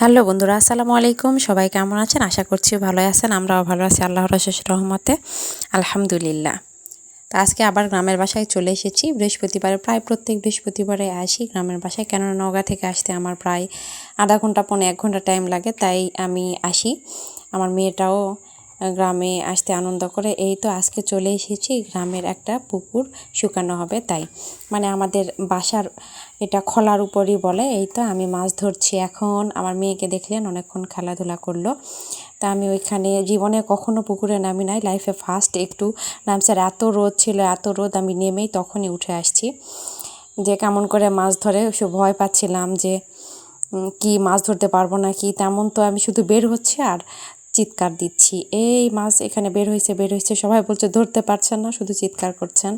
Hello বন্ধুরা, আসসালামু আলাইকুম। সবাই কেমন আছেন? আশা করছি ভালোই আছেন। আমরাও ভালো আছি আল্লাহর অশেষ রহমতে, আলহামদুলিল্লাহ। তো আজকে আবার গ্রামের বাসায় চলে এসেছি। বৃহস্পতিবারে প্রায় প্রত্যেক বৃহস্পতিবারে আসি গ্রামের বাসায়, কেননা নওগাঁ থেকে আসতে আমার প্রায় আধা ঘন্টা পৌনে 1 ঘন্টা টাইম লাগে, তাই আমি আসি। আমার মেয়েটাও গ্রামে আসতে আনন্দ করে। এই তো আজকে চলে এসেছি, গ্রামের একটা পুকুর শুকানো হবে তাই, মানে আমাদের বাসার এটা খলার উপরই বলে। এই তো আমি মাছ ধরছি এখন। আমার মেয়েকে দেখলেন অনেকক্ষণ খেলাধুলা করলো। তা আমি ওইখানে জীবনে কখনো পুকুরে নামি নাই, লাইফে ফার্স্ট একটু নামছে। আর এত রোদ ছিল, এত রোদ, আমি নেমেই তখনই উঠে আসছি। যে কেমন করে মাছ ধরে সে ভয় পাচ্ছিলাম যে কি মাছ ধরতে পারবো না কি, তেমন তো আমি শুধু বের হচ্ছে আর চিৎকার দিচ্ছি, এই মাছ এখানে বের হয়েছে বের হয়েছে। সবাই বলছে ধরতে পারছেন না, শুধু চিৎকার করছেন।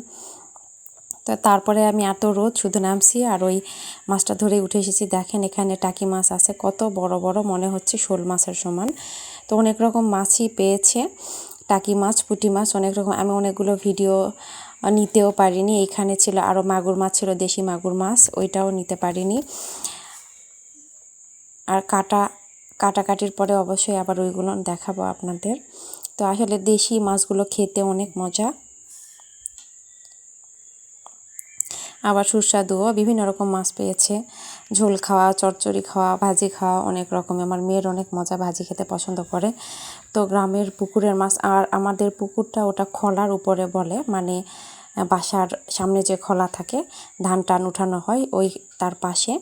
তো তারপরে আমি এত রোদ শুধু নামছি আর ওই মাছটা ধরে উঠে এসেছি। দেখেন এখানে টাকি মাছ আছে, কত বড় বড়, মনে হচ্ছে শোল মাছের সমান। তো অনেক রকম মাছই পেয়েছে, টাকি মাছ, পুঁটি মাছ, অনেক রকম। আমি অনেকগুলো ভিডিও নিতেও পারিনি। এখানে ছিল আরও মাগুর মাছ ছিল, দেশি মাগুর মাছ, ওইটাও নিতে পারিনি। আর কাটাকাটির পরে অবশ্যই আবার ওইগুলো দেখাবো আপনাদের। তো আসলে দেশি মাছগুলো খেতে অনেক মজা, আবার সুস্বাদুও। বিভিন্ন রকম মাছ পেয়েছে, ঝোল খাওয়া, চচ্চড়ি খাওয়া, ভাজি খাওয়া, অনেক রকম। আমার মেয়ের অনেক মজা, ভাজি খেতে পছন্দ করে। তো গ্রামের পুকুরের মাছ, আর আমাদের পুকুরটা ওটা খলার উপরে বলে, মানে বাসার সামনে যে খলা থাকে, ধান টান উঠানো হয় ওই তার পাশে।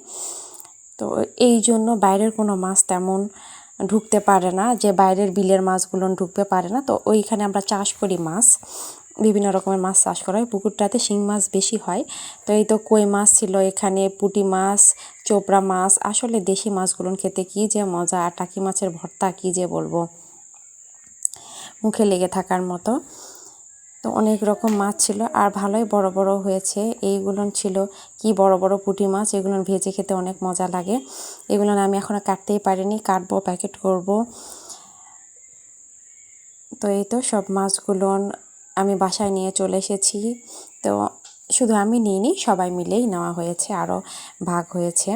তো এই জন্য বাইরের কোনো মাছ তেমন ঢুকতে পারে না, যে বাইরের বিলের মাছগুলো ঢুকতে পারে না। তো ওইখানে আমরা চাষ করি মাছ, বিভিন্ন রকমের মাছ চাষ করা হয়। পুকুরটাতে শিং মাছ বেশি হয়। তো এই তো কই মাছ ছিল এখানে, পুঁটি মাছ, চোপড়া মাছ। আসলে দেশি মাছগুলো খেতে কী যে মজা, আর টাকি মাছের ভর্তা কী যে বলবো, মুখে লেগে থাকার মতো। তো অনেক রকম মাছ ছিল আর ভালোই বড় বড় হয়েছে। এইগুলো ছিল কি বড় বড় পুঁটি মাছ, এগুলো ভেজে খেতে অনেক মজা লাগে। এগুলো আমি এখনও কাটতেই পারিনি, কাটবো, প্যাকেট করব। তো এই তো সব মাছগুলো আমি বাসায় নিয়ে চলে এসেছি। তো শুধু আমি নিইনি, সবাই মিলেই নেওয়া হয়েছে, আরও ভাগ হয়েছে।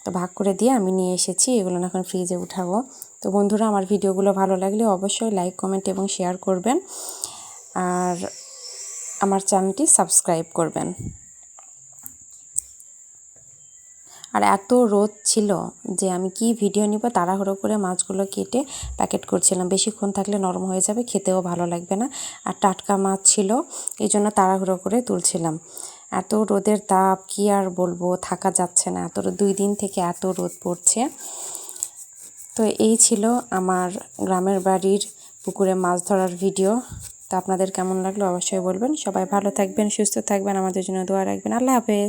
তো ভাগ করে দিয়ে আমি নিয়ে এসেছি, এগুলো এখন ফ্রিজে উঠাবো। তো বন্ধুরা, আমার ভিডিওগুলো ভালো লাগলে অবশ্যই লাইক, কমেন্ট এবং শেয়ার করবেন, আর আমার চ্যানেলটি সাবস্ক্রাইব করবেন। আর এত রোদ ছিল যে আমি কি ভিডিও নিব, তাড়াহুড়ো করে মাছগুলো কেটে প্যাকেট করছিলাম। বেশিক্ষণ থাকলে নরম হয়ে যাবে, খেতেও ভালো লাগবে না। আর টাটকা মাছ ছিল, এই জন্য তাড়াহুড়ো করে তুলছিলাম। এত রোদের তাপ কি আর বলবো, থাকা যাচ্ছে না। এত 2 দিন থেকে এত রোদ পড়ছে। তো এই ছিল আমার গ্রামের বাড়ির পুকুরে মাছ ধরার ভিডিও। তো আপনাদের কেমন লাগলো অবশ্যই বলবেন। সবাই ভালো থাকবেন, সুস্থ থাকবেন, আমাদের জন্য দোয়া রাখবেন। আল্লাহ হাফেজ।